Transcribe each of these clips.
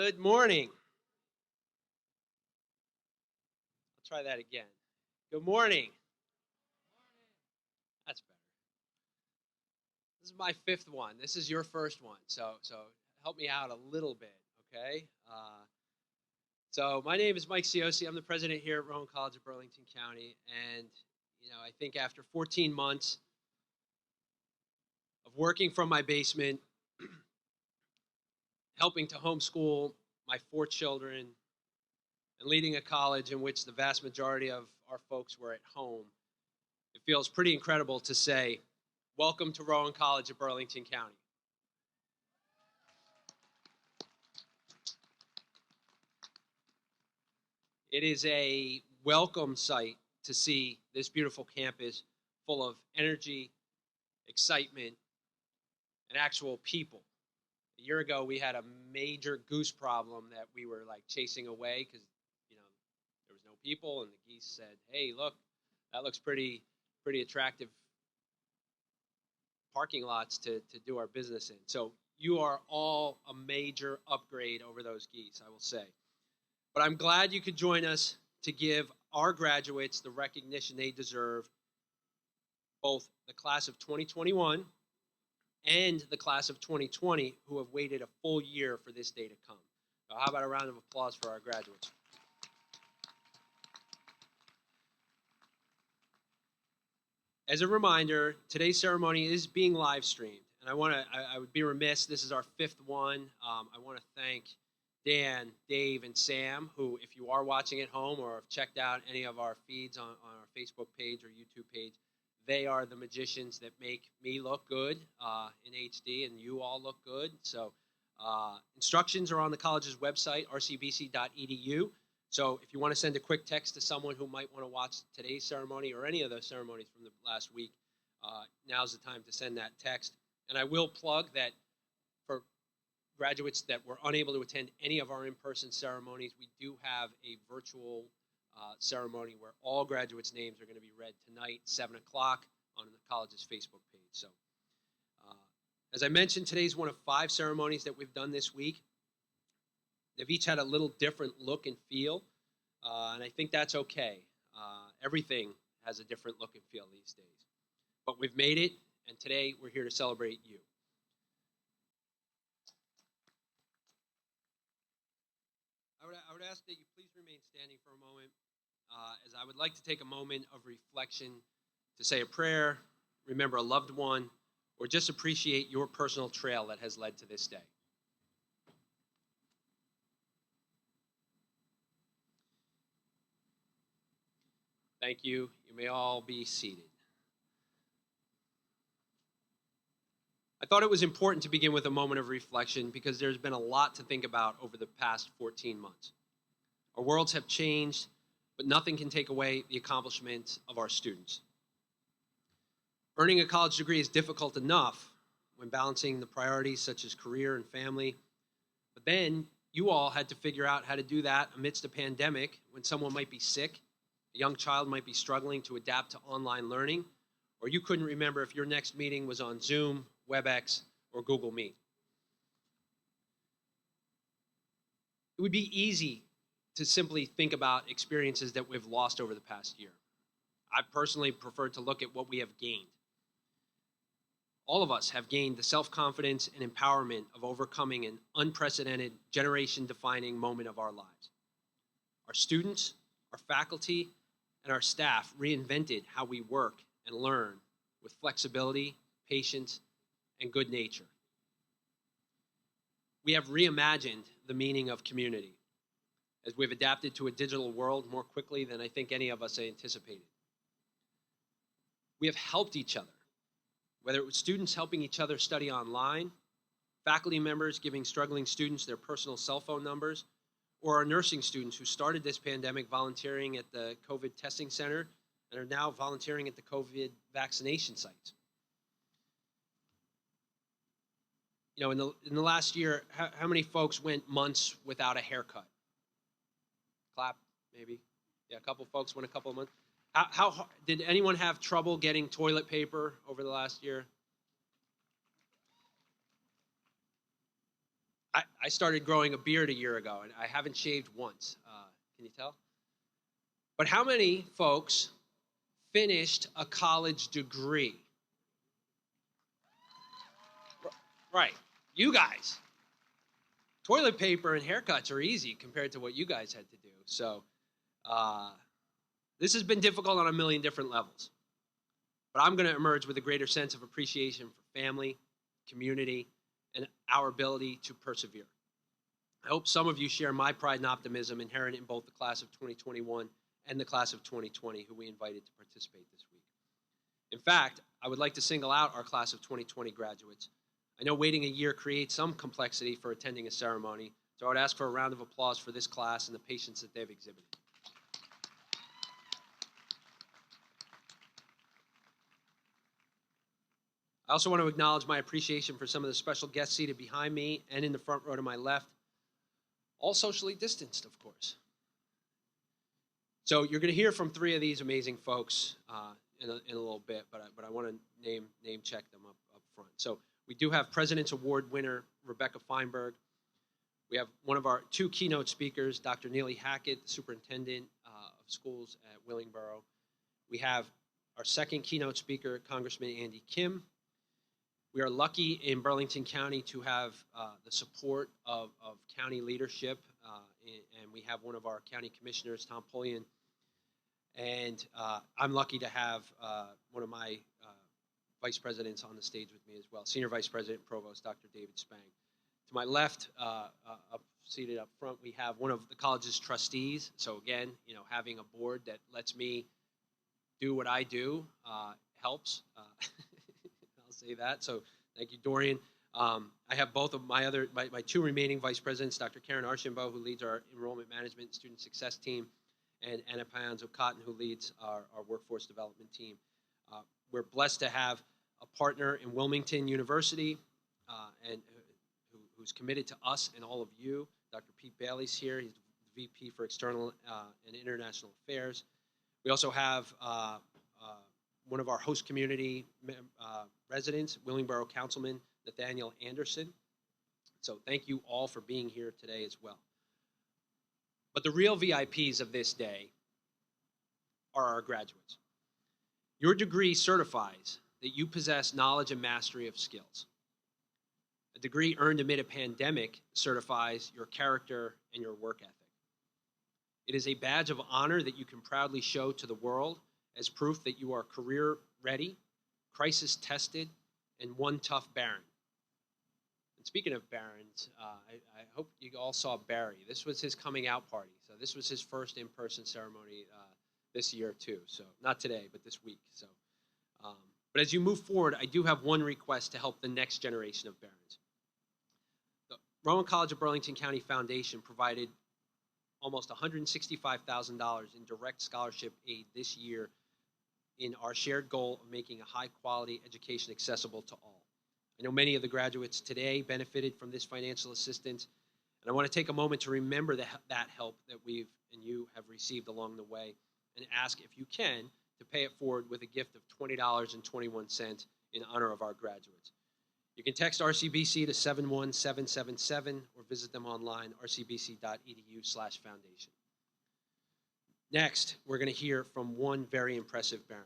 Good morning. I'll try that again. Good morning. That's better. This is my fifth one. This is your first one. So help me out a little bit, okay? So my name is Mike Ciosi. I'm the president here at Rowan College of Burlington County. And, I think after 14 months of working from my basement, helping to homeschool my 4 children, and leading a college in which the vast majority of our folks were at home, it feels pretty incredible to say, welcome to Rowan College of Burlington County. It is a welcome sight to see this beautiful campus full of energy, excitement, and actual people. A year ago, we had a major goose problem that we were chasing away because, there was no people, and the geese said, "Hey, look, that looks pretty attractive parking lots to do our business in." So you are all a major upgrade over those geese, I will say. But I'm glad you could join us to give our graduates the recognition they deserve, both the class of 2021 and the class of 2020, who have waited a full year for this day to come. So how about a round of applause for our graduates? As a reminder, today's ceremony is being live streamed, and I would be remiss. This is our 5th one. I want to thank Dan, Dave, and Sam, who, if you are watching at home or have checked out any of our feeds on our Facebook page or YouTube page, they are the magicians that make me look good in HD, and you all look good. So instructions are on the college's website, rcbc.edu. So if you want to send a quick text to someone who might want to watch today's ceremony or any of the ceremonies from the last week, now's the time to send that text. And I will plug that for graduates that were unable to attend any of our in-person ceremonies, we do have a virtual ceremony where all graduates' names are going to be read tonight, 7 o'clock, on the college's Facebook page. So as I mentioned, today's one of 5 ceremonies that we've done this week. They've each had a little different look and feel, and I think that's okay. Everything has a different look and feel these days. But we've made it, and today we're here to celebrate you. I would ask that you please remain standing for a moment, as I would like to take a moment of reflection to say a prayer, remember a loved one, or just appreciate your personal trail that has led to this day. Thank you. You may all be seated. I thought it was important to begin with a moment of reflection because there's been a lot to think about over the past 14 months. Our worlds have changed, but nothing can take away the accomplishments of our students. Earning a college degree is difficult enough when balancing the priorities such as career and family, but then you all had to figure out how to do that amidst a pandemic when someone might be sick, a young child might be struggling to adapt to online learning, or you couldn't remember if your next meeting was on Zoom, WebEx, or Google Meet. It would be easy to simply think about experiences that we've lost over the past year. I personally prefer to look at what we have gained. All of us have gained the self-confidence and empowerment of overcoming an unprecedented, generation-defining moment of our lives. Our students, our faculty, and our staff reinvented how we work and learn with flexibility, patience, and good nature. We have reimagined the meaning of community as we've adapted to a digital world more quickly than I think any of us anticipated. We have helped each other, whether it was students helping each other study online, faculty members giving struggling students their personal cell phone numbers, or our nursing students who started this pandemic volunteering at the COVID testing center and are now volunteering at the COVID vaccination sites. You know, in the last year, how many folks went months without a haircut? Clap, maybe. Yeah, a couple folks went a couple of months. How did anyone have trouble getting toilet paper over the last year? I started growing a beard a year ago, and I haven't shaved once. Can you tell? But how many folks finished a college degree? Right, you guys. Toilet paper and haircuts are easy compared to what you guys had to do. So this has been difficult on a million different levels. But I'm going to emerge with a greater sense of appreciation for family, community, and our ability to persevere. I hope some of you share my pride and optimism inherent in both the class of 2021 and the class of 2020, who we invited to participate this week. In fact, I would like to single out our class of 2020 graduates. I know waiting a year creates some complexity for attending a ceremony, so I would ask for a round of applause for this class and the patience that they've exhibited. I also want to acknowledge my appreciation for some of the special guests seated behind me and in the front row to my left, all socially distanced, of course. So you're going to hear from 3 of these amazing folks in a little bit, but I want to name check them up front. So we do have President's Award winner Rebekah Feinberg. We have one of our 2 keynote speakers, Dr. Neely Hackett, the Superintendent of Schools at Willingboro. We have our second keynote speaker, Congressman Andy Kim. We are lucky in Burlington County to have the support of county leadership, and we have one of our county commissioners, Tom Pullian, and I'm lucky to have one of my vice presidents on the stage with me as well, Senior Vice President and Provost, Dr. David Spang. To my left, a seated up front, we have one of the college's trustees. So again, having a board that lets me do what I do helps. I'll say that. So thank you, Dorian. I have both of my two remaining vice presidents, Dr. Karen Archambault, who leads our enrollment management and student success team, and Anna Pianzo-Cotton, who leads our workforce development team. We're blessed to have a partner in Wilmington University and who's committed to us and all of you. Dr. Pete Bailey's here. He's the VP for External and International Affairs. We also have one of our host community residents, Willingboro Councilman Nathaniel Anderson. So thank you all for being here today as well. But the real VIPs of this day are our graduates. Your degree certifies that you possess knowledge and mastery of skills. A degree earned amid a pandemic certifies your character and your work ethic. It is a badge of honor that you can proudly show to the world as proof that you are career ready, crisis tested, and one tough Baron. And speaking of Barons, I hope you all saw Barry. This was his coming out party. So this was his first in-person ceremony this year too. So not today, but this week. So, but as you move forward, I do have one request to help the next generation of Barons. The Rowan College of Burlington County Foundation provided almost $165,000 in direct scholarship aid this year in our shared goal of making a high-quality education accessible to all. I know many of the graduates today benefited from this financial assistance, and I want to take a moment to remember that help that we've and you have received along the way, and ask if you can to pay it forward with a gift of $20.21 in honor of our graduates. You can text RCBC to 71777 or visit them online, rcbc.edu/foundation. Next, we're going to hear from one very impressive Baron.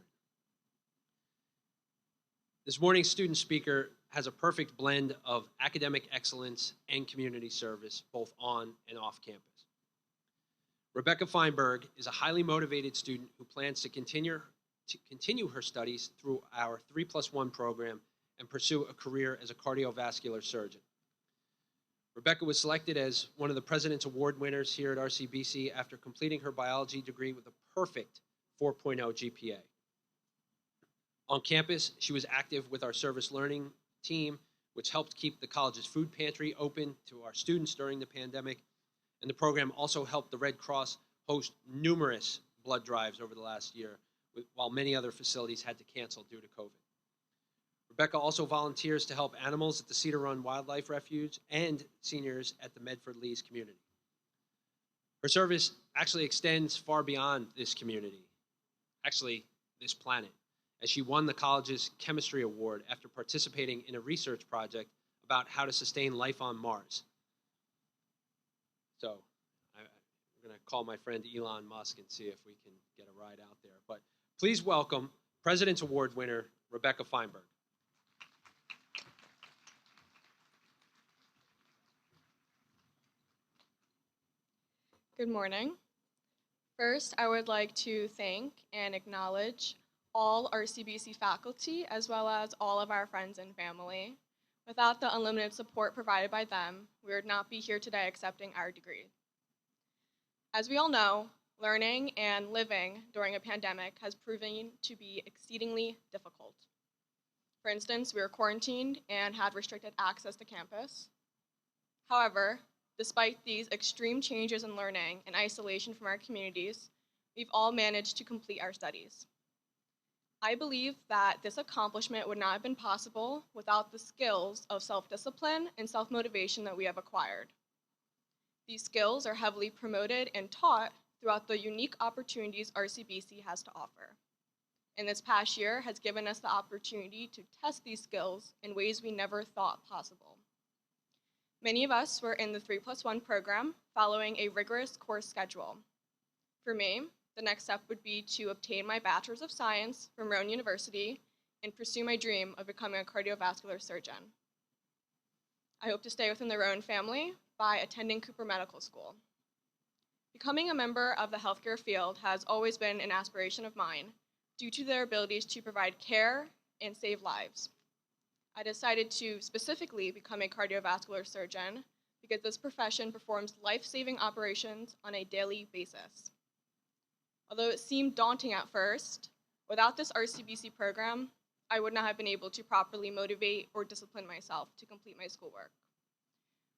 This morning's student speaker has a perfect blend of academic excellence and community service, both on and off campus. Rebekah Feinberg is a highly motivated student who plans to continue her studies through our 3+1 program and pursue a career as a cardiovascular surgeon. Rebekah was selected as one of the President's Award winners here at RCBC after completing her biology degree with a perfect 4.0 GPA. On campus, she was active with our service learning team, which helped keep the college's food pantry open to our students during the pandemic. And the program also helped the Red Cross host numerous blood drives over the last year, while many other facilities had to cancel due to COVID. Rebekah also volunteers to help animals at the Cedar Run Wildlife Refuge and seniors at the Medford Lees community. Her service actually extends far beyond this community, actually this planet, as she won the college's chemistry award after participating in a research project about how to sustain life on Mars. So I'm going to call my friend Elon Musk and see if we can get a ride out there. But please welcome President's Award winner, Rebekah Feinberg. Good morning. First, I would like to thank and acknowledge all RCBC faculty, as well as all of our friends and family. Without the unlimited support provided by them, we would not be here today accepting our degree. As we all know, learning and living during a pandemic has proven to be exceedingly difficult. For instance, we were quarantined and had restricted access to campus. However, despite these extreme changes in learning and isolation from our communities, we've all managed to complete our studies. I believe that this accomplishment would not have been possible without the skills of self-discipline and self-motivation that we have acquired. These skills are heavily promoted and taught throughout the unique opportunities RCBC has to offer. And this past year has given us the opportunity to test these skills in ways we never thought possible. Many of us were in the 3+1 program following a rigorous course schedule. For me, the next step would be to obtain my Bachelor's of Science from Rowan University and pursue my dream of becoming a cardiovascular surgeon. I hope to stay within the Rowan family by attending Cooper Medical School. Becoming a member of the healthcare field has always been an aspiration of mine due to their abilities to provide care and save lives. I decided to specifically become a cardiovascular surgeon because this profession performs life-saving operations on a daily basis. Although it seemed daunting at first, without this RCBC program, I would not have been able to properly motivate or discipline myself to complete my schoolwork.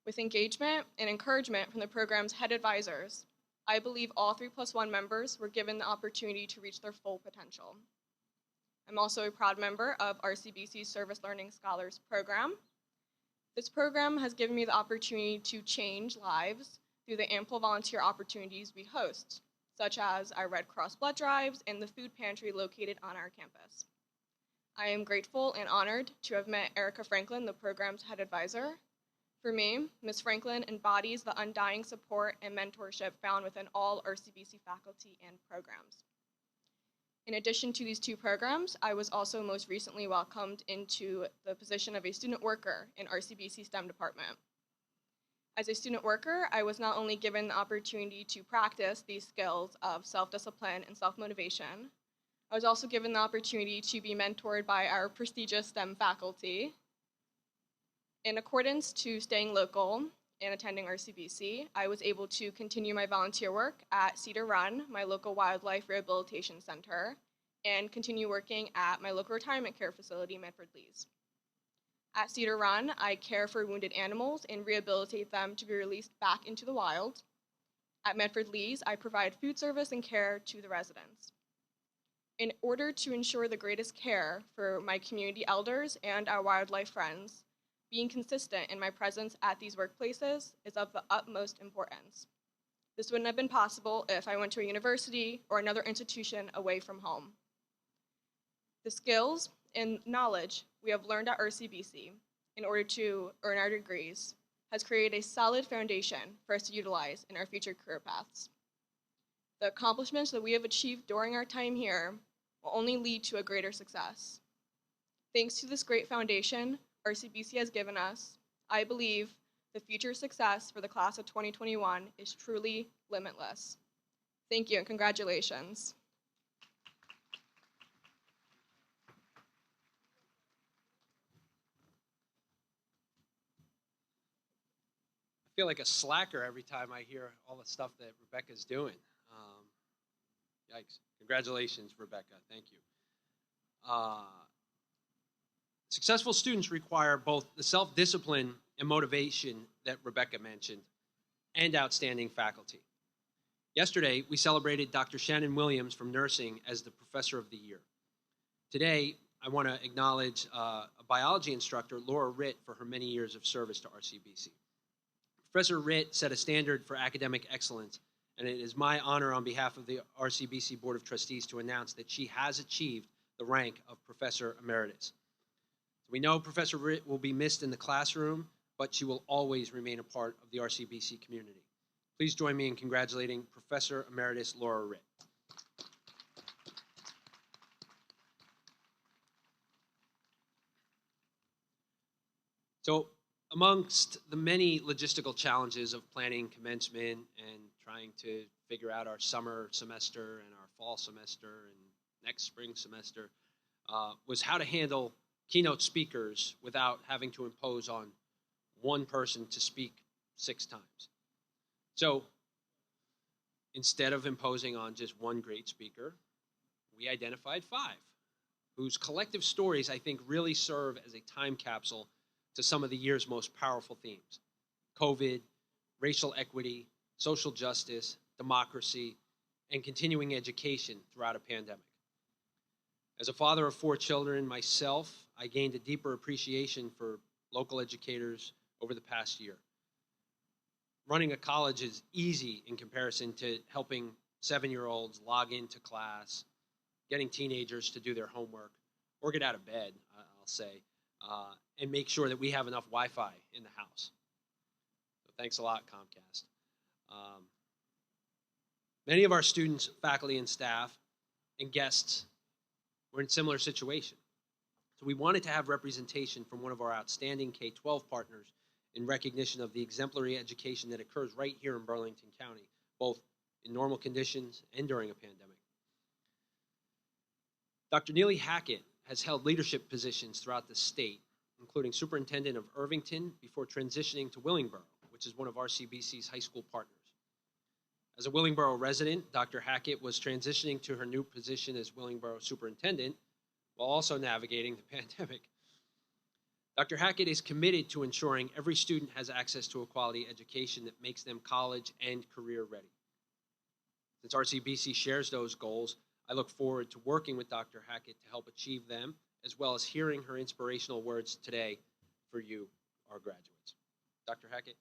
With engagement and encouragement from the program's head advisors, I believe all 3+1 members were given the opportunity to reach their full potential. I'm also a proud member of RCBC's Service Learning Scholars Program. This program has given me the opportunity to change lives through the ample volunteer opportunities we host, such as our Red Cross blood drives and the food pantry located on our campus. I am grateful and honored to have met Rebekah Franklin, the program's head advisor. For me, Ms. Franklin embodies the undying support and mentorship found within all RCBC faculty and programs. In addition to these two programs, I was also most recently welcomed into the position of a student worker in RCBC STEM department. As a student worker, I was not only given the opportunity to practice these skills of self-discipline and self-motivation, I was also given the opportunity to be mentored by our prestigious STEM faculty. In accordance to staying local and attending RCBC, I was able to continue my volunteer work at Cedar Run, my local wildlife rehabilitation center, and continue working at my local retirement care facility, Medford-Lees. At Cedar Run, I care for wounded animals and rehabilitate them to be released back into the wild. At Medford-Lees, I provide food service and care to the residents. In order to ensure the greatest care for my community elders and our wildlife friends, being consistent in my presence at these workplaces is of the utmost importance. This wouldn't have been possible if I went to a university or another institution away from home. The skills and knowledge we have learned at RCBC in order to earn our degrees has created a solid foundation for us to utilize in our future career paths. The accomplishments that we have achieved during our time here will only lead to a greater success. Thanks to this great foundation RCBC has given us, I believe the future success for the class of 2021 is truly limitless. Thank you and congratulations. I feel like a slacker every time I hear all the stuff that Rebekah's doing. Yikes. Congratulations, Rebekah. Thank you. Successful students require both the self-discipline and motivation that Rebekah mentioned and outstanding faculty. Yesterday, we celebrated Dr. Shannon Williams from nursing as the Professor of the Year. Today, I want to acknowledge a biology instructor, Laura Ritt, for her many years of service to RCBC. Professor Ritt set a standard for academic excellence, and it is my honor on behalf of the RCBC Board of Trustees to announce that she has achieved the rank of Professor Emeritus. We know Professor Ritt will be missed in the classroom, but she will always remain a part of the RCBC community. Please join me in congratulating Professor Emeritus Laura Ritt. So, amongst the many logistical challenges of planning commencement and trying to figure out our summer semester and our fall semester and next spring semester, was how to handle keynote speakers without having to impose on one person to speak 6 times. So, instead of imposing on just one great speaker, we identified 5, whose collective stories I think really serve as a time capsule to some of the year's most powerful themes: COVID, racial equity, social justice, democracy, and continuing education throughout a pandemic. As a father of 4 children myself, I gained a deeper appreciation for local educators over the past year. Running a college is easy in comparison to helping 7-year-olds log into class, getting teenagers to do their homework, or get out of bed, I'll say, and make sure that we have enough Wi-Fi in the house. So thanks a lot, Comcast. Many of our students, faculty, and staff, and guests were in similar situations. So we wanted to have representation from one of our outstanding K-12 partners in recognition of the exemplary education that occurs right here in Burlington County, both in normal conditions and during a pandemic. Dr. Neely Hackett has held leadership positions throughout the state, including Superintendent of Irvington before transitioning to Willingboro, which which is one of RCBC's high school partners. As a Willingboro resident, Dr. Hackett was transitioning to her new position as Willingboro Superintendent while also navigating the pandemic. Dr. Hackett is committed to ensuring every student has access to a quality education that makes them college and career ready. Since RCBC shares those goals, I look forward to working with Dr. Hackett to help achieve them, as well as hearing her inspirational words today for you, our graduates. Dr. Hackett.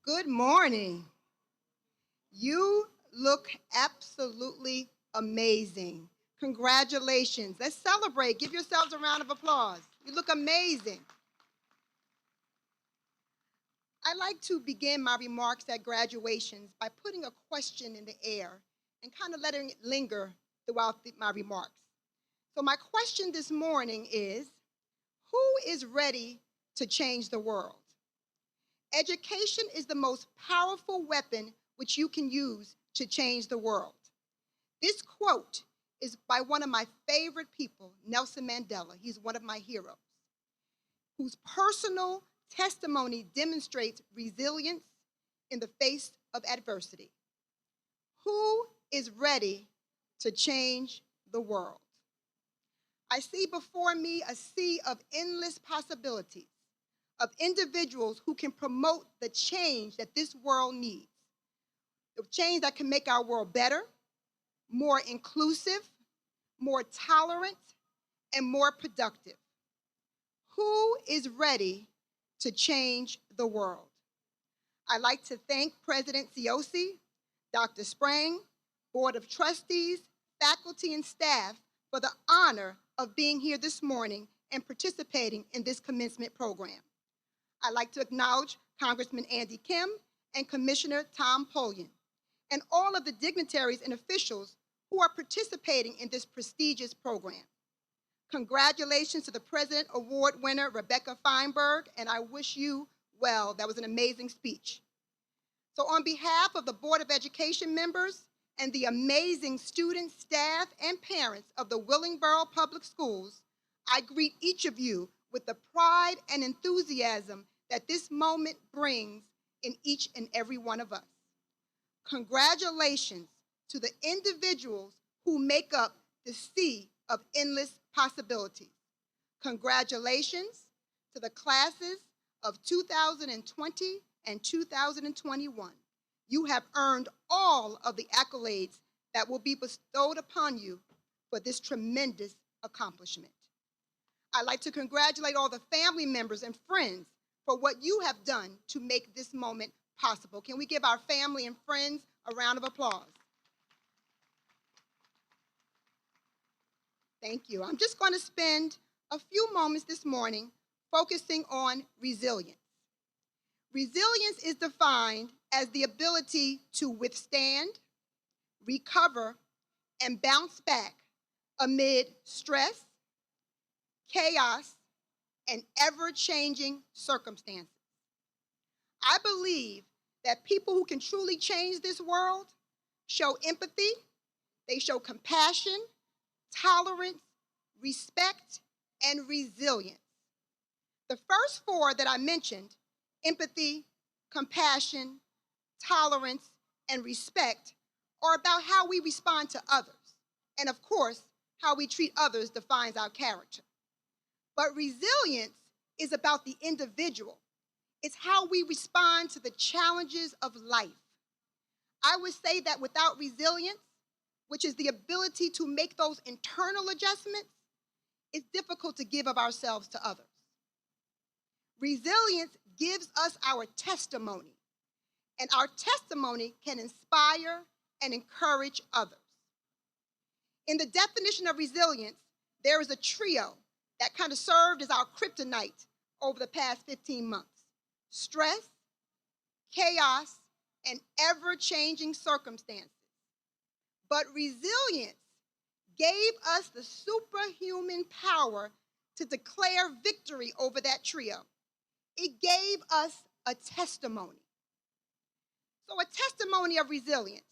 Good morning. You look absolutely amazing. Congratulations. Let's celebrate. Give yourselves a round of applause. You look amazing. I like to begin my remarks at graduations by putting a question in the air and kind of letting it linger throughout my remarks. So my question this morning is, who is ready to change the world? Education is the most powerful weapon which you can use to change the world. This quote is by one of my favorite people, Nelson Mandela. He's one of my heroes, whose personal testimony demonstrates resilience in the face of adversity. Who is ready to change the world? I see before me a sea of endless possibilities, of individuals who can promote the change that this world needs, the change that can make our world better, more inclusive, more tolerant, and more productive. Who is ready to change the world? I'd like to thank President Ciosi, Dr. Sprang, Board of Trustees, faculty, and staff for the honor of being here this morning and participating in this commencement program. I'd like to acknowledge Congressman Andy Kim and Commissioner Tom Polyan, and all of the dignitaries and officials who are participating in this prestigious program. Congratulations to the President Award winner, Rebekah Feinberg, and I wish you well. That was an amazing speech. So on behalf of the Board of Education members and the amazing students, staff, and parents of the Willingboro Public Schools, I greet each of you with the pride and enthusiasm that this moment brings in each and every one of us. Congratulations to the individuals who make up the sea of endless possibilities. Congratulations to the classes of 2020 and 2021. You have earned all of the accolades that will be bestowed upon you for this tremendous accomplishment. I'd like to congratulate all the family members and friends for what you have done to make this moment possible. Can we give our family and friends a round of applause? Thank you. I'm just going to spend a few moments this morning focusing on resilience. Resilience is defined as the ability to withstand, recover, and bounce back amid stress, chaos, and ever-changing circumstances. I believe that people who can truly change this world show empathy, they show compassion, tolerance, respect, and resilience. The first four that I mentioned, empathy, compassion, tolerance, and respect, are about how we respond to others. And of course, how we treat others defines our character. But resilience is about the individual. It's how we respond to the challenges of life. I would say that without resilience, which is the ability to make those internal adjustments, it's difficult to give of ourselves to others. Resilience gives us our testimony, and our testimony can inspire and encourage others. In the definition of resilience, there is a trio that kind of served as our kryptonite over the past 15 months. Stress, chaos, and ever-changing circumstances. But resilience gave us the superhuman power to declare victory over that trio. It gave us a testimony. So a testimony of resilience.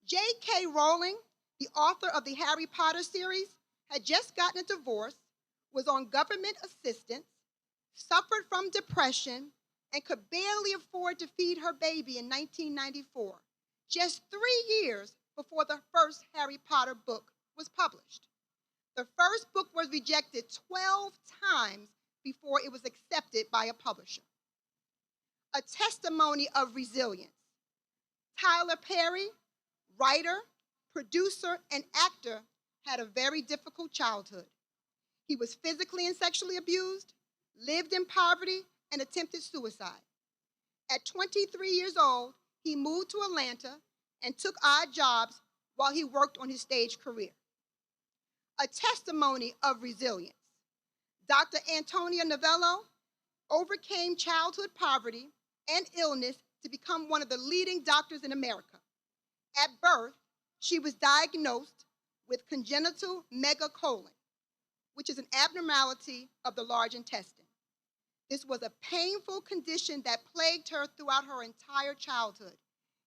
J.K. Rowling, the author of the Harry Potter series, had just gotten a divorce, was on government assistance, suffered from depression, and could barely afford to feed her baby in 1994, just 3 years before the first Harry Potter book was published. The first book was rejected 12 times before it was accepted by a publisher. A testimony of resilience. Tyler Perry, writer, producer, and actor, had a very difficult childhood. He was physically and sexually abused, lived in poverty, and attempted suicide. At 23 years old, he moved to Atlanta and took odd jobs while he worked on his stage career. A testimony of resilience. Dr. Antonio Novello overcame childhood poverty and illness to become one of the leading doctors in America. At birth, she was diagnosed with congenital megacolon, which is an abnormality of the large intestine. This was a painful condition that plagued her throughout her entire childhood.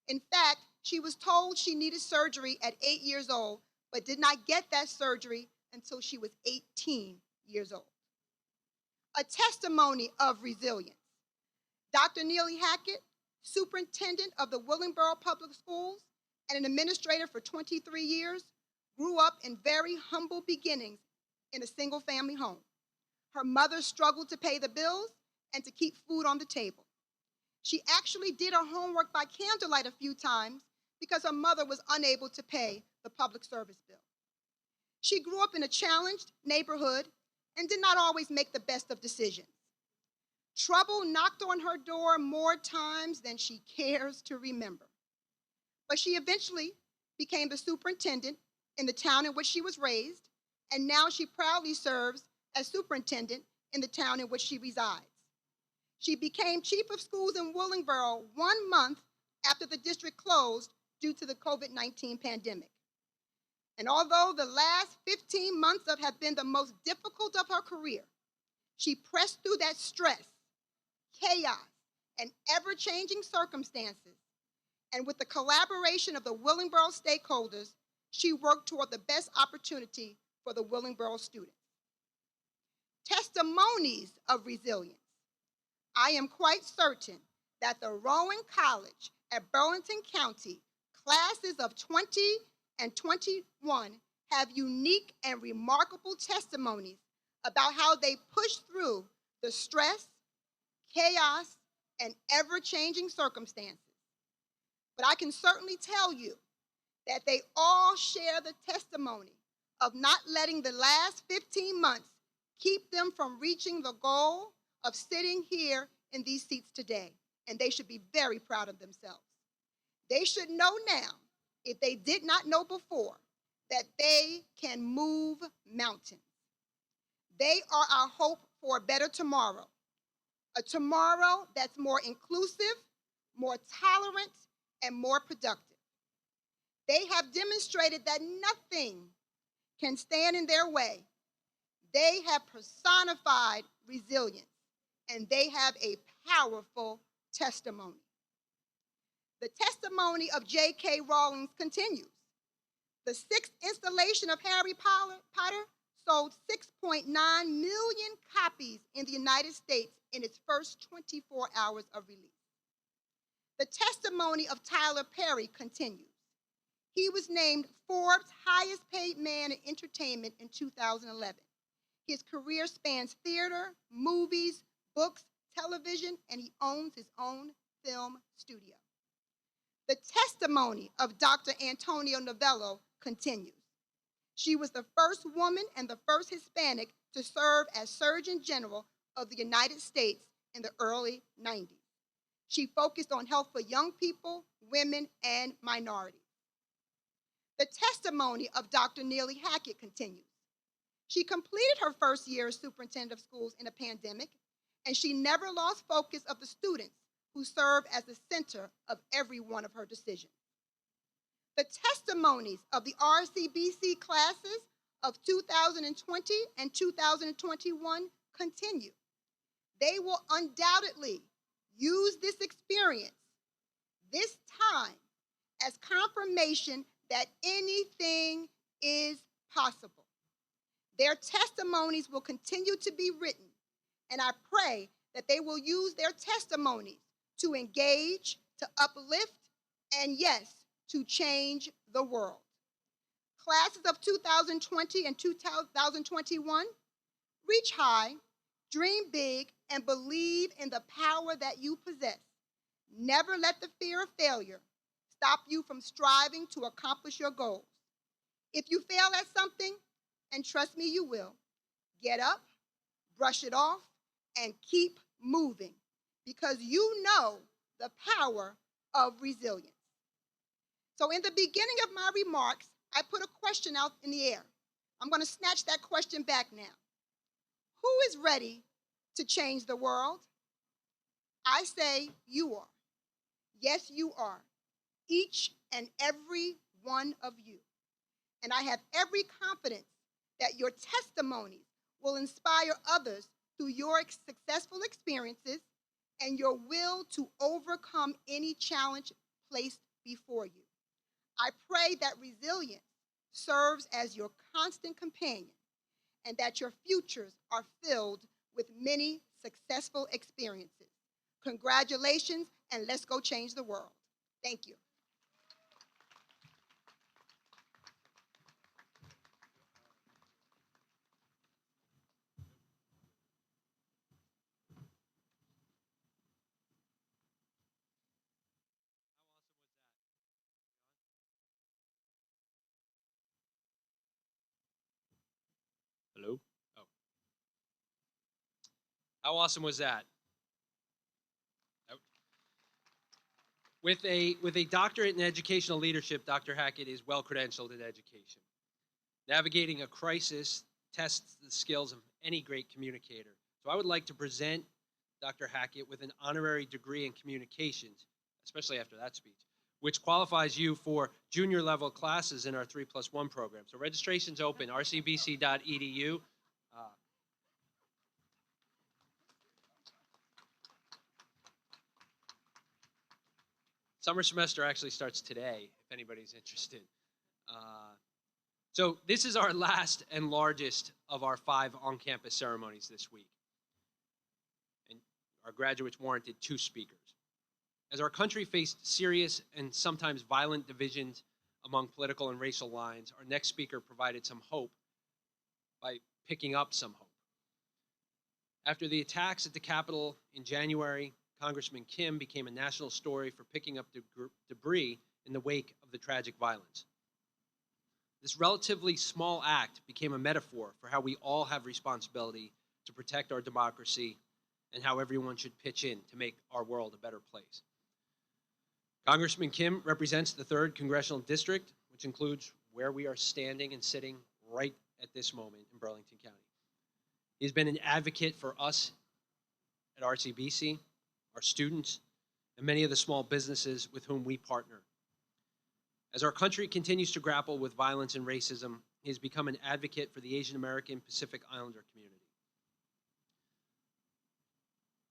In fact, she was told she needed surgery at 8 years old, but did not get that surgery until she was 18 years old. A testimony of resilience. Dr. Neely Hackett, superintendent of the Willingboro Public Schools and an administrator for 23 years, grew up in very humble beginnings in a single-family home. Her mother struggled to pay the bills and to keep food on the table. She actually did her homework by candlelight a few times because her mother was unable to pay the public service bill. She grew up in a challenged neighborhood and did not always make the best of decisions. Trouble knocked on her door more times than she cares to remember. But she eventually became the superintendent in the town in which she was raised, and now she proudly serves as superintendent in the town in which she resides. She became chief of schools in Willingboro 1 month after the district closed due to the COVID-19 pandemic. And although the last 15 months have been the most difficult of her career, she pressed through that stress, chaos, and ever-changing circumstances. And with the collaboration of the Willingboro stakeholders, she worked toward the best opportunity for the Willingboro students. Testimonies of resilience. I am quite certain that the Rowan College at Burlington County classes of 20 and 21 have unique and remarkable testimonies about how they pushed through the stress, chaos, and ever-changing circumstances. But I can certainly tell you that they all share the testimony of not letting the last 15 months keep them from reaching the goal of sitting here in these seats today, and they should be very proud of themselves. They should know now, if they did not know before, that they can move mountains. They are our hope for a better tomorrow, a tomorrow that's more inclusive, more tolerant, and more productive. They have demonstrated that nothing can stand in their way. They have personified resilience, and they have a powerful testimony. The testimony of J.K. Rowling continues. The 6th installation of Harry Potter sold 6.9 million copies in the United States in its first 24 hours of release. The testimony of Tyler Perry continues. He was named Forbes' highest paid man in entertainment in 2011. His career spans theater, movies, books, television, and he owns his own film studio. The testimony of Dr. Antonio Novello continues. She was the first woman and the first Hispanic to serve as Surgeon General of the United States in the early 90s. She focused on health for young people, women, and minorities. The testimony of Dr. Neely Hackett continues. She completed her first year as superintendent of schools in a pandemic, and she never lost focus of the students who served as the center of every one of her decisions. The testimonies of the RCBC classes of 2020 and 2021 continue. They will undoubtedly use this experience, this time, as confirmation that anything is possible. Their testimonies will continue to be written, and I pray that they will use their testimonies to engage, to uplift, and yes, to change the world. Classes of 2020 and 2021, reach high, dream big, and believe in the power that you possess. Never let the fear of failure stop you from striving to accomplish your goals. If you fail at something, and trust me, you will, get up, brush it off, and keep moving, because you know the power of resilience. So in the beginning of my remarks, I put a question out in the air. I'm going to snatch that question back now. Who is ready to change the world? I say you are. Yes, you are. Each and every one of you. And I have every confidence that your testimonies will inspire others through your successful experiences and your will to overcome any challenge placed before you. I pray that resilience serves as your constant companion and that your futures are filled with many successful experiences. Congratulations, and let's go change the world. Thank you. Hello? Oh. How awesome was that? With a doctorate in educational leadership, Dr. Hackett is well-credentialed in education. Navigating a crisis tests the skills of any great communicator. So I would like to present Dr. Hackett with an honorary degree in communications, especially after that speech, which qualifies you for junior level classes in our 3+1 program. So registration's open, rcbc.edu. Summer semester actually starts today, if anybody's interested. So this is our last and largest of our 5 on-campus ceremonies this week. And our graduates warranted 2 speakers. As our country faced serious and sometimes violent divisions among political and racial lines, our next speaker provided some hope by picking up some hope. After the attacks at the Capitol in January, Congressman Kim became a national story for picking up debris in the wake of the tragic violence. This relatively small act became a metaphor for how we all have responsibility to protect our democracy and how everyone should pitch in to make our world a better place. Congressman Kim represents the 3rd Congressional District, which includes where we are standing and sitting right at this moment in Burlington County. He's been an advocate for us at RCBC, our students, and many of the small businesses with whom we partner. As our country continues to grapple with violence and racism, he has become an advocate for the Asian American Pacific Islander community.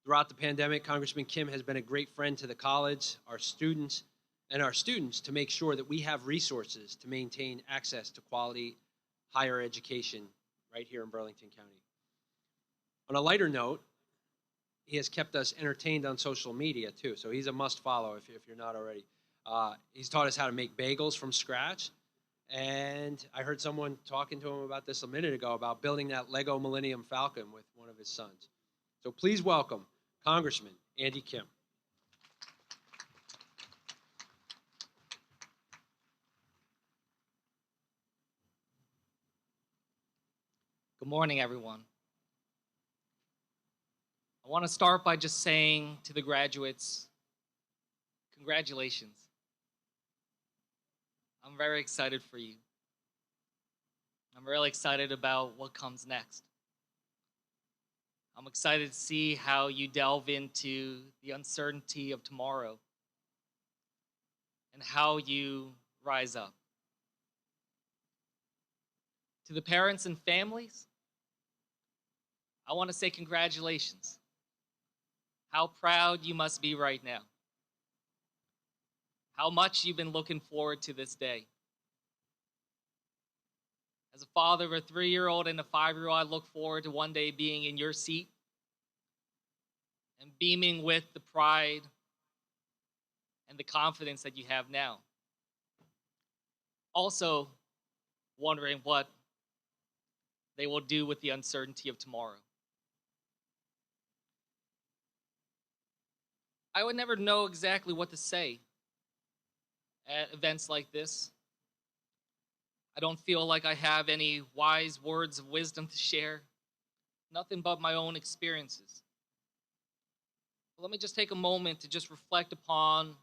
Throughout the pandemic, Congressman Kim has been a great friend to the college, our students to make sure that we have resources to maintain access to quality higher education right here in Burlington County. On a lighter note, he has kept us entertained on social media too, so he's a must follow if you're not already. He's taught us how to make bagels from scratch, and I heard someone talking to him about this a minute ago about building that Lego Millennium Falcon with one of his sons. So please welcome Congressman Andy Kim. Good morning, everyone. I want to start by just saying to the graduates, congratulations. I'm very excited for you. I'm really excited about what comes next. I'm excited to see how you delve into the uncertainty of tomorrow and how you rise up. To the parents and families, I want to say congratulations. How proud you must be right now. How much you've been looking forward to this day. As a father of a 3-year-old and a 5-year-old, I look forward to one day being in your seat and beaming with the pride and the confidence that you have now. Also, wondering what they will do with the uncertainty of tomorrow. I would never know exactly what to say at events like this. I don't feel like I have any wise words of wisdom to share, nothing but my own experiences. But let me just take a moment to just reflect upon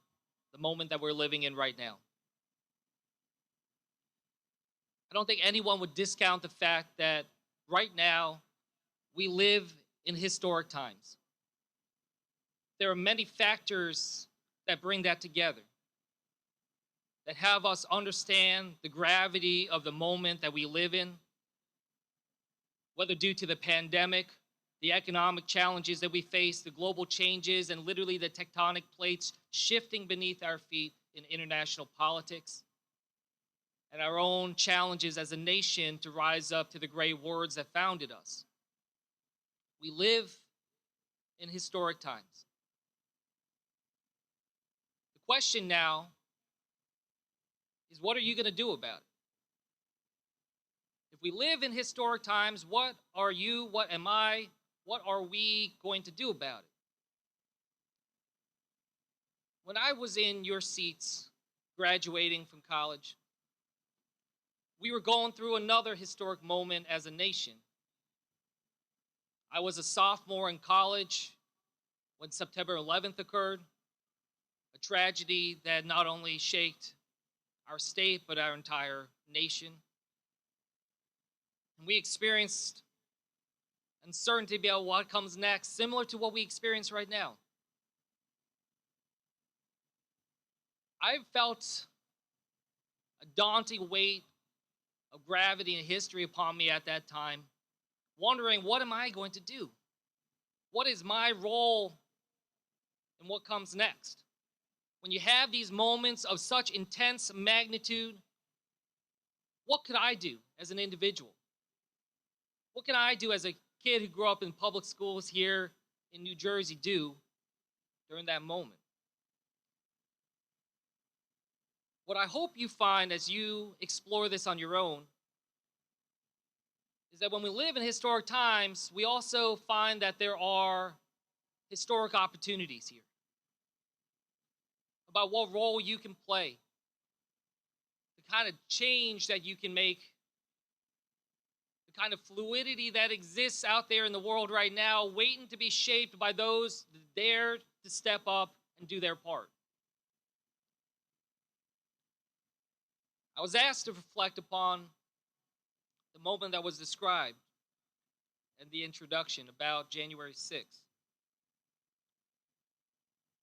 the moment that we're living in right now. I don't think anyone would discount the fact that right now we live in historic times. There are many factors that bring that together, that have us understand the gravity of the moment that we live in, whether due to the pandemic, the economic challenges that we face, the global changes, and literally the tectonic plates shifting beneath our feet in international politics, and our own challenges as a nation to rise up to the great words that founded us. We live in historic times. The question now is, what are you going to do about it? If we live in historic times, what are you, what am I, what are we going to do about it? When I was in your seats graduating from college, we were going through another historic moment as a nation. I was a sophomore in college when September 11th occurred, a tragedy that not only shaked our state but our entire nation. And we experienced uncertainty about what comes next, similar to what we experience right now. I felt a daunting weight of gravity and history upon me at that time, wondering, what am I going to do? What is my role in what comes next? When you have these moments of such intense magnitude, what could I do as an individual? What can I do as a kid who grew up in public schools here in New Jersey do during that moment? What I hope you find as you explore this on your own is that when we live in historic times, we also find that there are historic opportunities here about what role you can play, the kind of change that you can make, the kind of fluidity that exists out there in the world right now, waiting to be shaped by those that dare to step up and do their part. I was asked to reflect upon the moment that was described in the introduction about January 6th.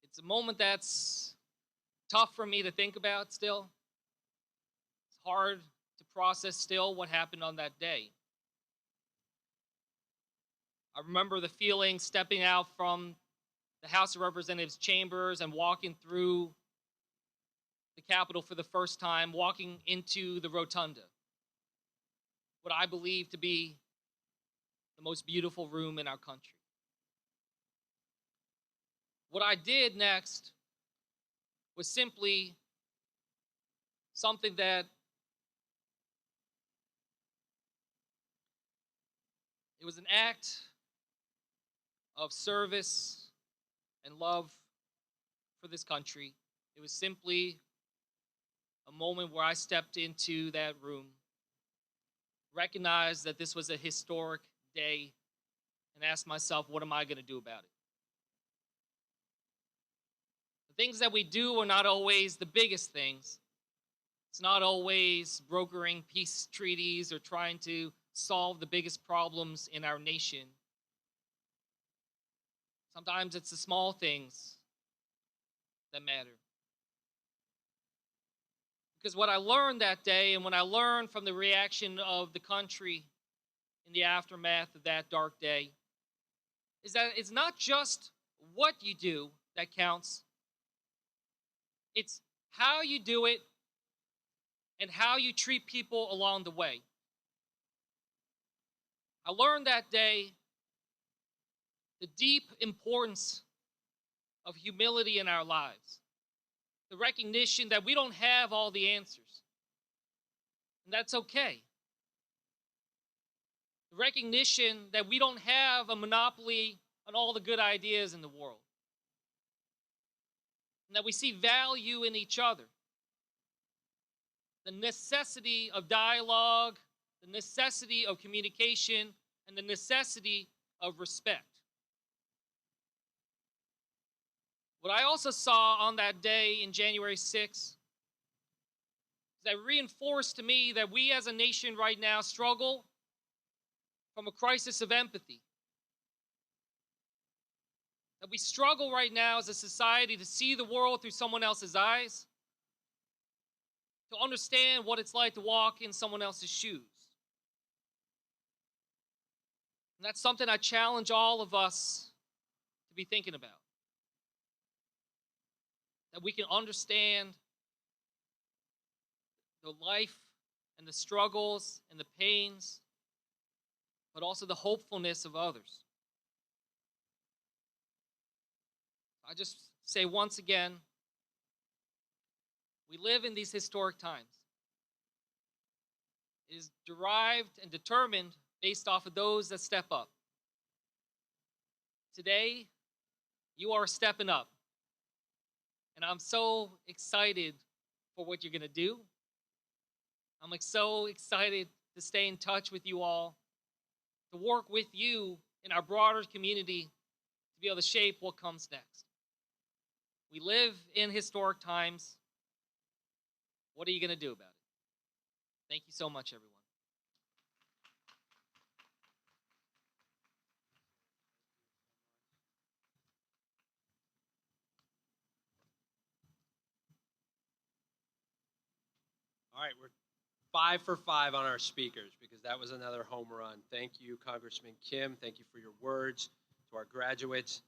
It's a moment that's tough for me to think about still. It's hard to process still what happened on that day. I remember the feeling stepping out from the House of Representatives chambers and walking through the Capitol for the first time, walking into the rotunda, what I believe to be the most beautiful room in our country. What I did next was simply something that it was an act of service and love for this country. It was simply a moment where I stepped into that room, recognized that this was a historic day, and asked myself, what am I going to do about it? The things that we do are not always the biggest things. It's not always brokering peace treaties or trying to solve the biggest problems in our nation. Sometimes it's the small things that matter. Because what I learned that day, and when I learned from the reaction of the country in the aftermath of that dark day, is that it's not just what you do that counts. It's how you do it and how you treat people along the way. I learned that day the deep importance of humility in our lives, the recognition that we don't have all the answers, and that's okay. The recognition that we don't have a monopoly on all the good ideas in the world, and that we see value in each other. The necessity of dialogue, the necessity of communication, and the necessity of respect. What I also saw on that day in January 6th is that reinforced to me that we as a nation right now struggle from a crisis of empathy. That we struggle right now as a society to see the world through someone else's eyes, to understand what it's like to walk in someone else's shoes. And that's something I challenge all of us to be thinking about. That we can understand the life and the struggles and the pains, but also the hopefulness of others. I just say once again, we live in these historic times. It is derived and determined based off of those that step up. Today, you are stepping up. And I'm so excited for what you're going to do. I'm so excited to stay in touch with you all, to work with you in our broader community to be able to shape what comes next. We live in historic times. What are you going to do about it? Thank you so much, everyone. All right, we're 5 for 5 on our speakers because that was another home run. Thank you, Congressman Kim. Thank you for your words to our graduates,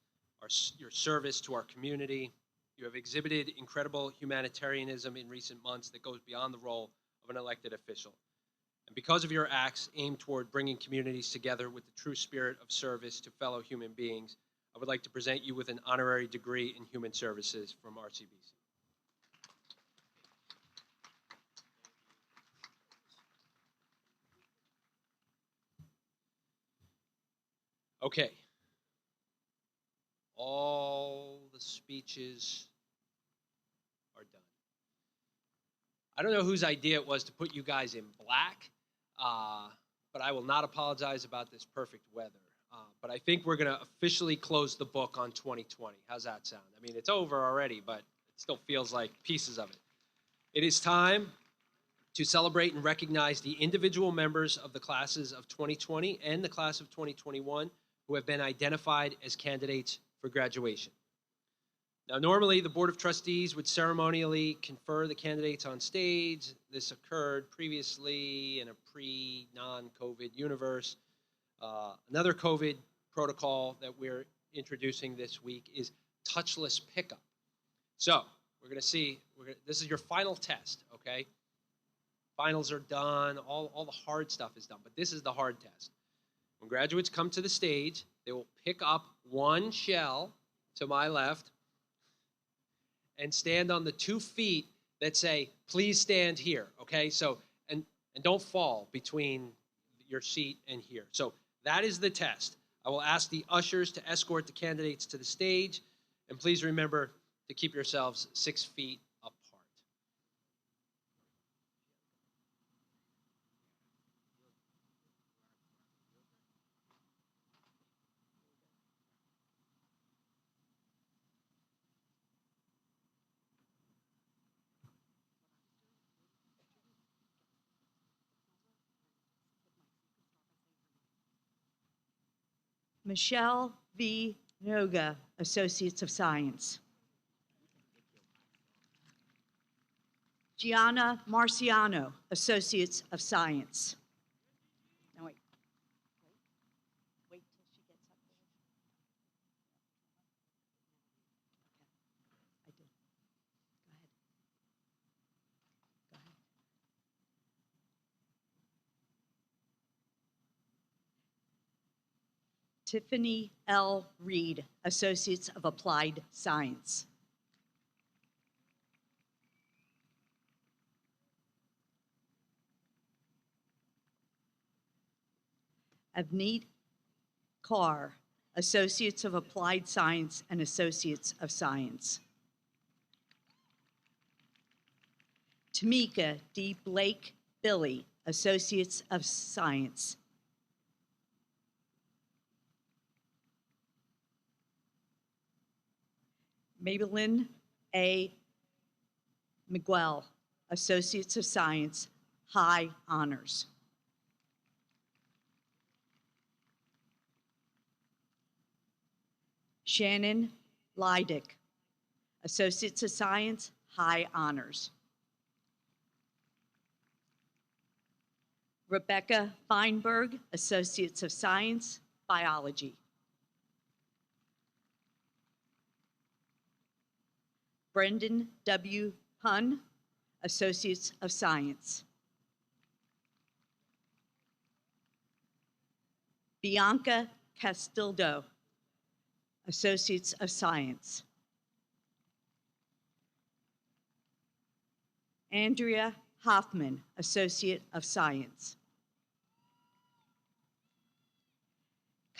your service to our community. You have exhibited incredible humanitarianism in recent months that goes beyond the role of an elected official. And because of your acts aimed toward bringing communities together with the true spirit of service to fellow human beings, I would like to present you with an honorary degree in human services from RCBC. Okay. All the speeches are done. I don't know whose idea it was to put you guys in black, but I will not apologize about this perfect weather. But I think we're going to officially close the book on 2020. How's that sound? I mean, it's over already, but it still feels like pieces of it. It is time to celebrate and recognize the individual members of the classes of 2020 and the class of 2021 who have been identified as candidates for graduation. Now, normally the Board of Trustees would ceremonially confer the candidates on stage. This occurred previously in a pre-non-COVID universe. Another COVID protocol that we're introducing this week is touchless pickup. So we're going to see, this is your final test, okay? Finals are done, all the hard stuff is done, but this is the hard test. When graduates come to the stage, they will pick up one shell to my left and stand on the 2 feet that say, please stand here, okay? So, and don't fall between your seat and here. So that is the test. I will ask the ushers to escort the candidates to the stage, and please remember to keep yourselves 6 feet apart. Michelle V. Noga, Associates of Science. Gianna Marciano, Associates of Science. Now wait. Wait till she gets up there. Okay. I did. Go ahead. Go ahead. Tiffany L. Reed, Associates of Applied Science. Avneet Kaur, Associates of Applied Science and Associates of Science. Tamika D. Blake Billy, Associates of Science. Maybelline A. Miguel, Associates of Science, High Honors. Shannon Leidick, Associates of Science, High Honors. Rebekah Feinberg, Associates of Science, Biology. Brendan W. Hunn, Associates of Science. Bianca Castildo, Associates of Science. Andrea Hoffman, Associate of Science.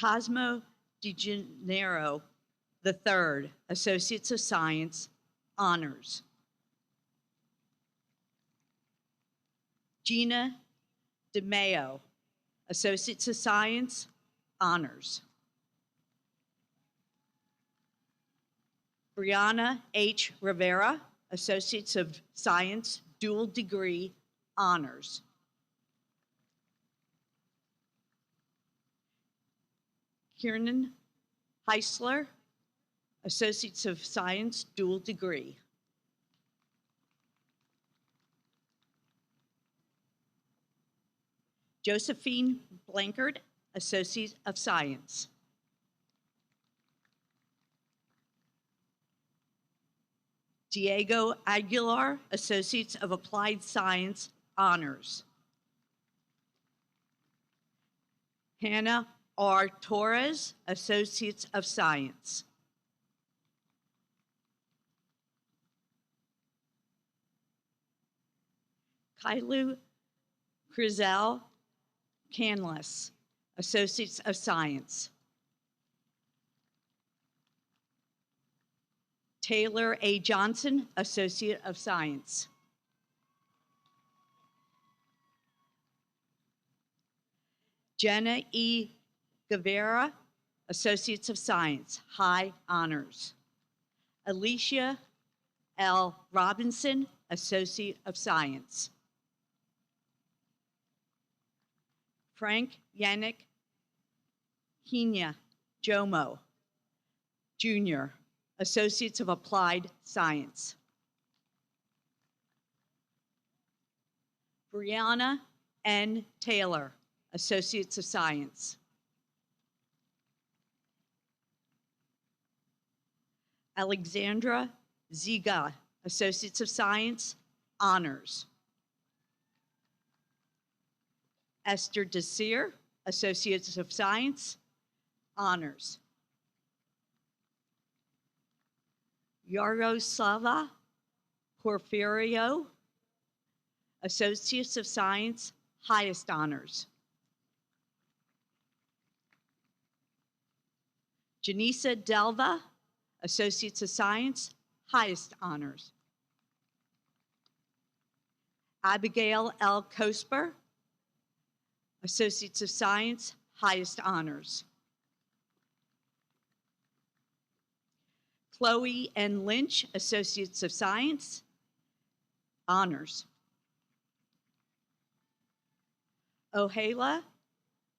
Cosmo DeGennaro III, Associates of Science, Honors. Gina DeMayo, Associates of Science, Honors. Brianna H. Rivera, Associates of Science, Dual Degree, Honors. Kiernan Heisler, Associates of Science, Dual Degree. Josephine Blankard, Associate of Science. Diego Aguilar, Associates of Applied Science, Honors. Hannah R. Torres, Associates of Science. Kailu Crizel Canless, Associates of Science. Taylor A. Johnson, Associate of Science. Jenna E. Guevara, Associates of Science, High Honors. Alicia L. Robinson, Associate of Science. Frank Yannick Hina Jomo, Jr., Associates of Applied Science. Brianna N. Taylor, Associates of Science. Alexandra Ziga, Associates of Science, Honors. Esther Desir, Associates of Science, Honors. Yaroslava Porfirio, Associates of Science, highest honors. Janisa Delva, Associates of Science, highest honors. Abigail L. Kosper, Associates of Science, highest honors. Chloe N. Lynch, Associates of Science, honors. Ohala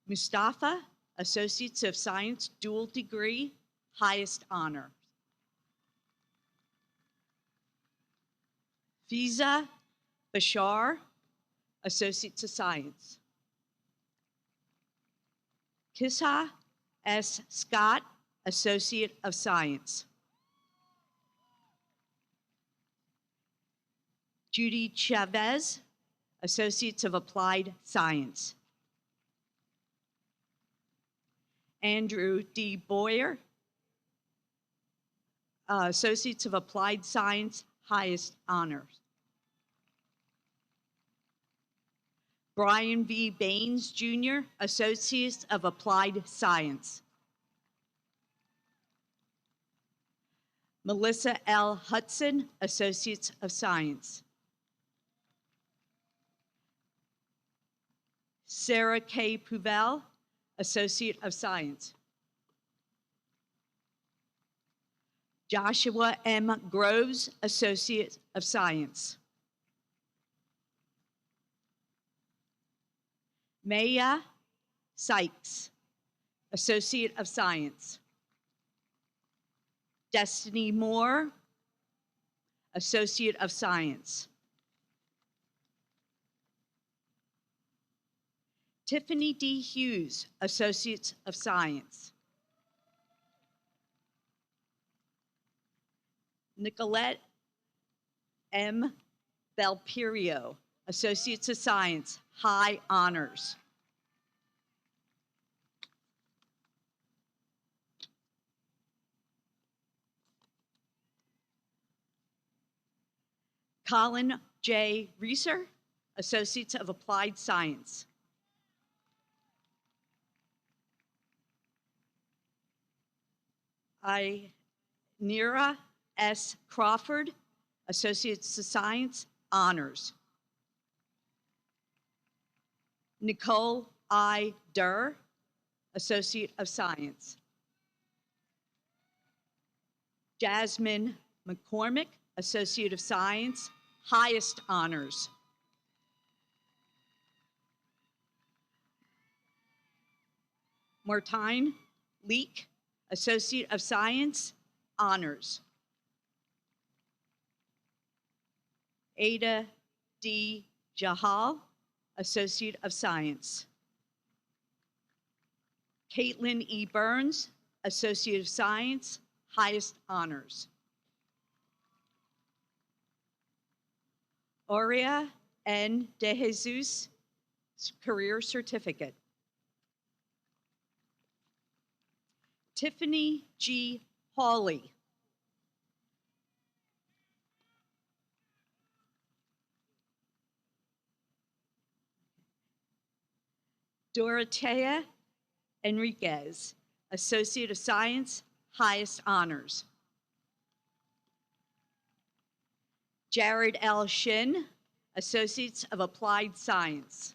Mustafa, Associates of Science, dual degree, highest honor. Fiza Bashar, Associates of Science. Kisha S. Scott, Associate of Science. Judy Chavez, Associates of Applied Science. Andrew D. Boyer, Associates of Applied Science, highest honors. Brian V. Baines, Jr., Associates of Applied Science. Melissa L. Hudson, Associates of Science. Sarah K. Puvel, Associate of Science. Joshua M. Groves, Associate of Science. Maya Sykes, Associate of Science. Destiny Moore, Associate of Science. Tiffany D. Hughes, Associate of Science. Nicolette M. Valperio, Associates of Science, high honors. Colin J. Reeser, Associates of Applied Science. Nira S. Crawford, Associates of Science, honors. Nicole I. Durr, Associate of Science. Jasmine McCormick, Associate of Science, highest honors. Martine Leek, Associate of Science, honors. Ada D. Jahal, Associate of Science. Caitlin E. Burns, Associate of Science, highest honors. Aurea N. De Jesus, Career Certificate. Tiffany G. Hawley. Dorotea Enriquez, Associate of Science, highest honors. Jared L. Shin, Associates of Applied Science.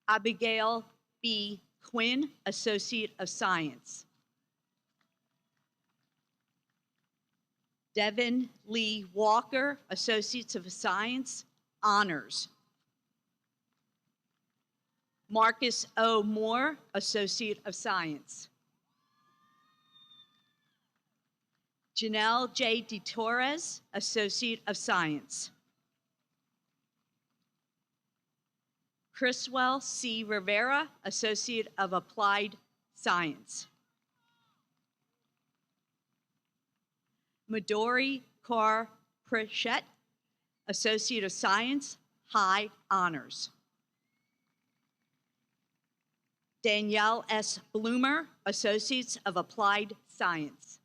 Abigail B. Quinn, Associate of Science. Devin Lee Walker, Associates of Science, honors. Marcus O. Moore, Associate of Science. Janelle J. DeTorres, Associate of Science. Chriswell C. Rivera, Associate of Applied Science. Midori Kaur Pritchett, Associate of Science, high honors. Danielle S. Bloomer, Associates of Applied Science.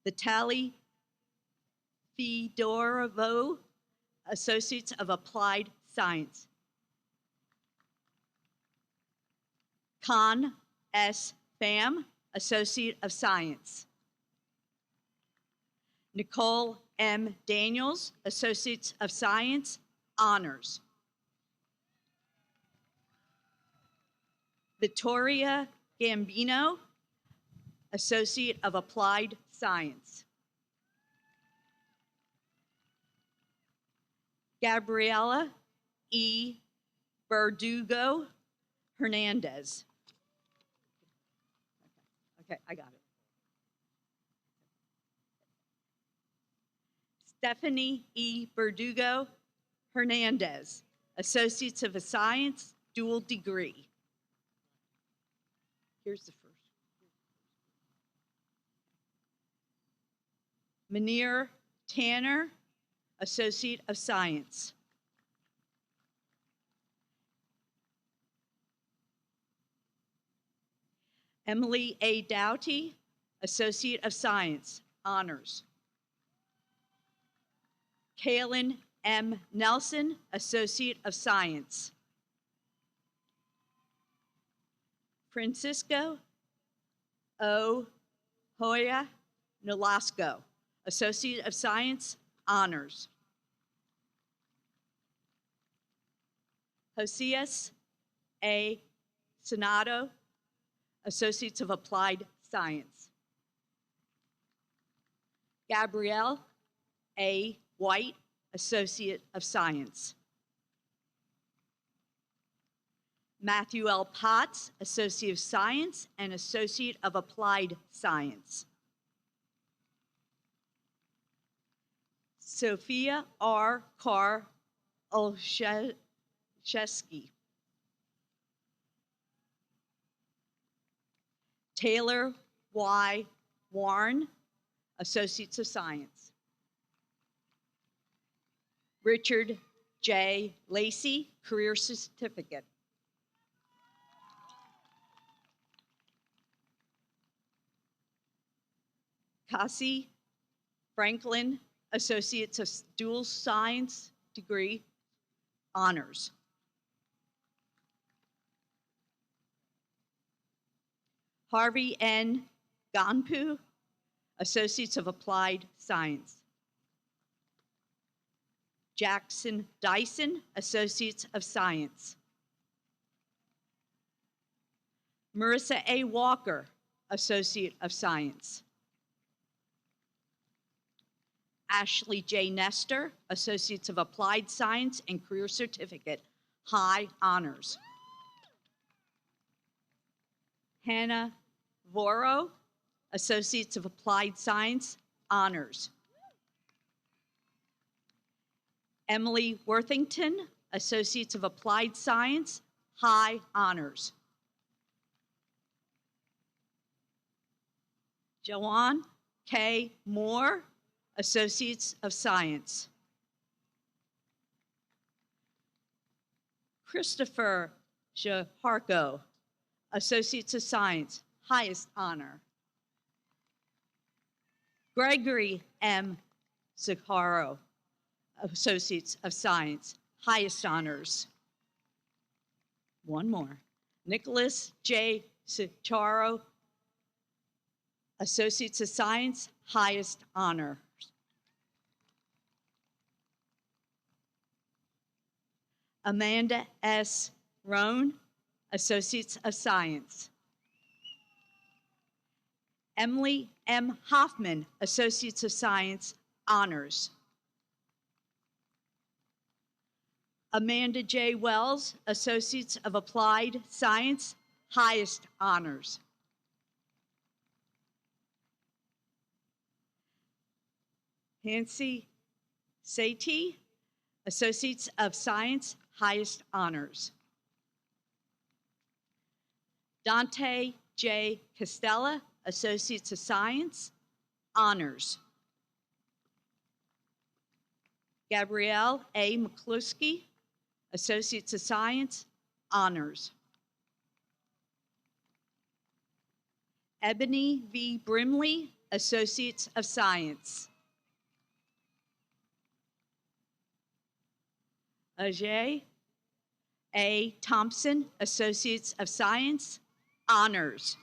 Vitaly Fedorovo, Associates of Applied Science. Con S. Pham, Associate of Science. Nicole M. Daniels, Associates of Science, honors. Victoria Gambino, Associate of Applied Science. Gabriela E. Verdugo Hernandez. Okay, I got it. Stephanie E. Verdugo Hernandez, Associates of Science, dual degree. Here's the first. Munir Tanner, Associate of Science. Emily A. Doughty, Associate of Science, Honors. Kaylin M. Nelson, Associate of Science. Francisco O. Hoya Nolasco, Associate of Science, Honors. Josias A. Senado, Associates of Applied Science. Gabrielle A. White, Associate of Science. Matthew L. Potts, Associate of Science and Associate of Applied Science. Sophia R. Carr Olszewski. Taylor Y. Warren, Associates of Science. Richard J. Lacey, Career Certificate. Cassie Franklin, Associates of Dual Science Degree, Honors. Harvey N. Ganpu, Associates of Applied Science. Jackson Dyson, Associates of Science. Marissa A. Walker, Associate of Science. Ashley J. Nestor, Associates of Applied Science and Career Certificate, High Honors. Hannah Voro, Associates of Applied Science, Honors. Emily Worthington, Associates of Applied Science, High Honors. Joanne K. Moore, Associates of Science. Christopher Shaharko, Associates of Science, highest honor. Gregory M. Zaccaro, Associates of Science, highest honors. One more. Nicholas J. Zaccaro, Associates of Science, highest honor. Amanda S. Roan, Associates of Science. Emily M. Hoffman, Associates of Science, Honors. Amanda J. Wells, Associates of Applied Science, highest honors. Nancy Satie, Associates of Science, highest honors. Dante J. Costella, Associates of Science, honors. Gabrielle A. McCluskey, Associates of Science, honors. Ebony V. Brimley, Associates of Science. Ajay A. Thompson, Associates of Science, honors.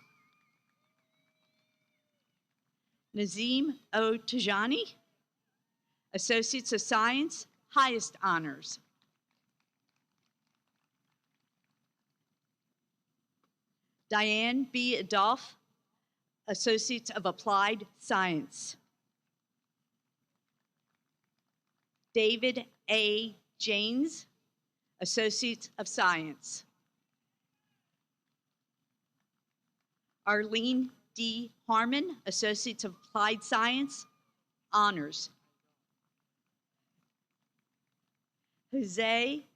Nazim O. Tajani, Associates of Science, highest honors. Diane B. Adolph, Associates of Applied Science. David A. Janes, Associates of Science. Arlene D. Harmon, Associates of Applied Science, honors. Jose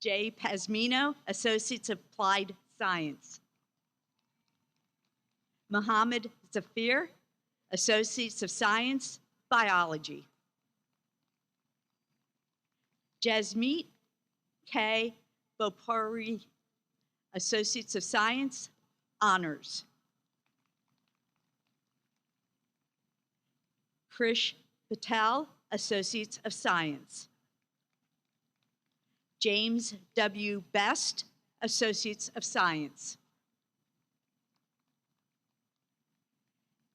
J. Pazmino, Associates of Applied Science. Mohammed Zafir, Associates of Science, Biology. Jasmeet K. Bopari, Associates of Science, honors. Krish Patel, Associates of Science. James W. Best, Associates of Science.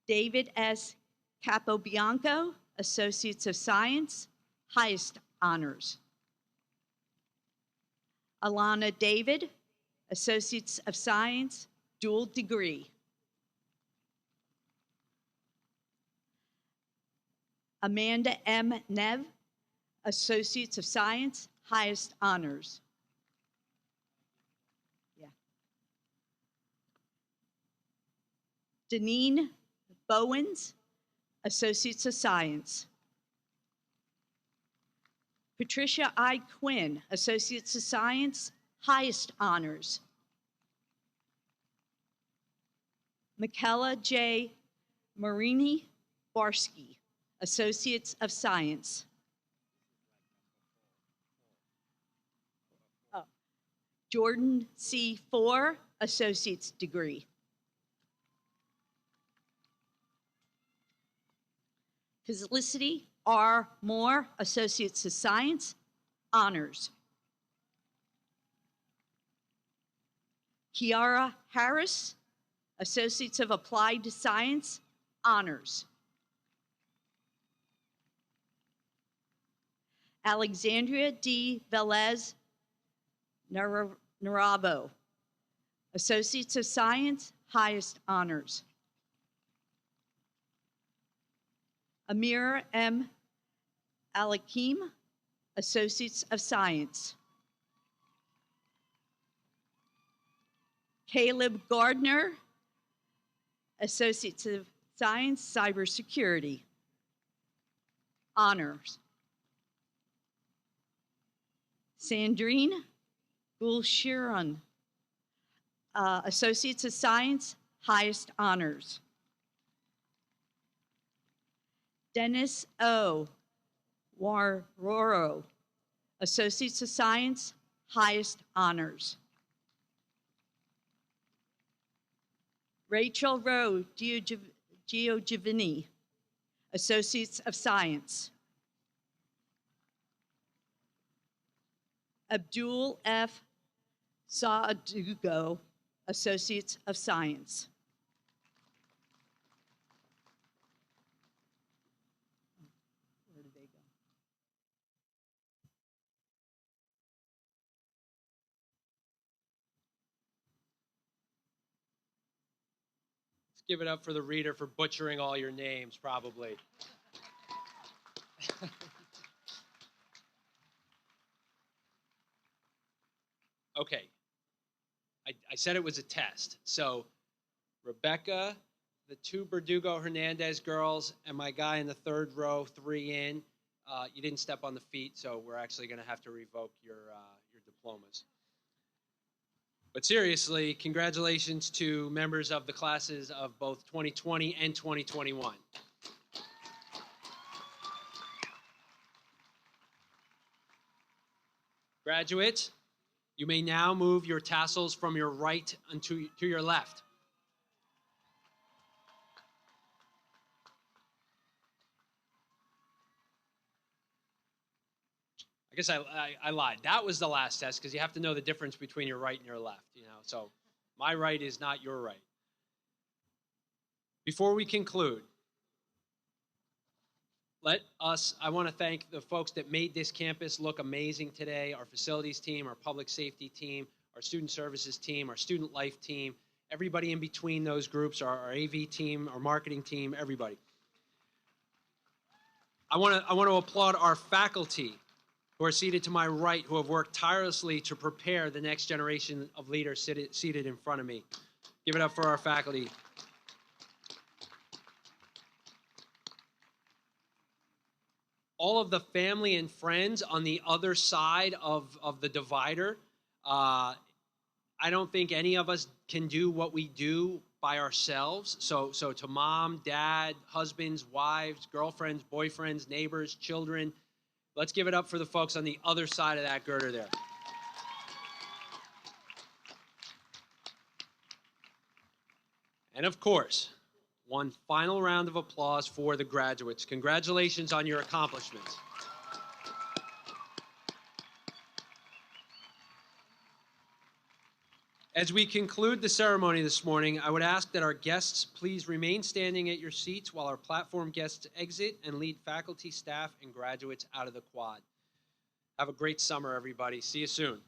David S. Capobianco, Associates of Science, highest honors. Alana David, Associates of Science, dual degree. Amanda M. Nev, Associates of Science, highest honors. Yeah. Deneen Bowens, Associates of Science. Patricia I. Quinn, Associates of Science, highest honors. Michaela J. Marini Barsky, Associates of Science. Jordan C. Four, Associate's degree. Felicity R. Moore, Associates of Science, honors. Kiara Harris, Associates of Applied Science, honors. Alexandria D. Velez Naravo, Associates of Science, highest honors. Amir M. Alakim, Associates of Science. Caleb Gardner, Associates of Science, Cybersecurity, honors. Sandrine Gulshiran, Associates of Science, highest honors. Dennis O. Warroro, Associates of Science, highest honors. Rachel Rowe Giogivini, Associates of Science. Abdul F. Saadugo, Associates of Science. Where did they go? Let's give it up for the reader for butchering all your names, probably. Okay. I said it was a test. So Rebekah, the two Verdugo Hernandez girls, and my guy in the third row, 3 in, you didn't step on the feet, so we're actually going to have to revoke your diplomas. But seriously, congratulations to members of the classes of both 2020 and 2021. Graduates, you may now move your tassels from your right to your left. I guess I lied. That was the last test because you have to know the difference between your right and your left, you know. So my right is not your right. Before we conclude, I want to thank the folks that made this campus look amazing today, our facilities team, our public safety team, our student services team, our student life team, everybody in between those groups, our AV team, our marketing team, everybody. I want to applaud our faculty who are seated to my right, who have worked tirelessly to prepare the next generation of leaders seated in front of me. Give it up for our faculty. All of the family and friends on the other side of the divider. I don't think any of us can do what we do by ourselves. So to mom, dad, husbands, wives, girlfriends, boyfriends, neighbors, children, let's give it up for the folks on the other side of that girder there. And of course, one final round of applause for the graduates. Congratulations on your accomplishments. As we conclude the ceremony this morning, I would ask that our guests please remain standing at your seats while our platform guests exit and lead faculty, staff, and graduates out of the quad. Have a great summer, everybody. See you soon.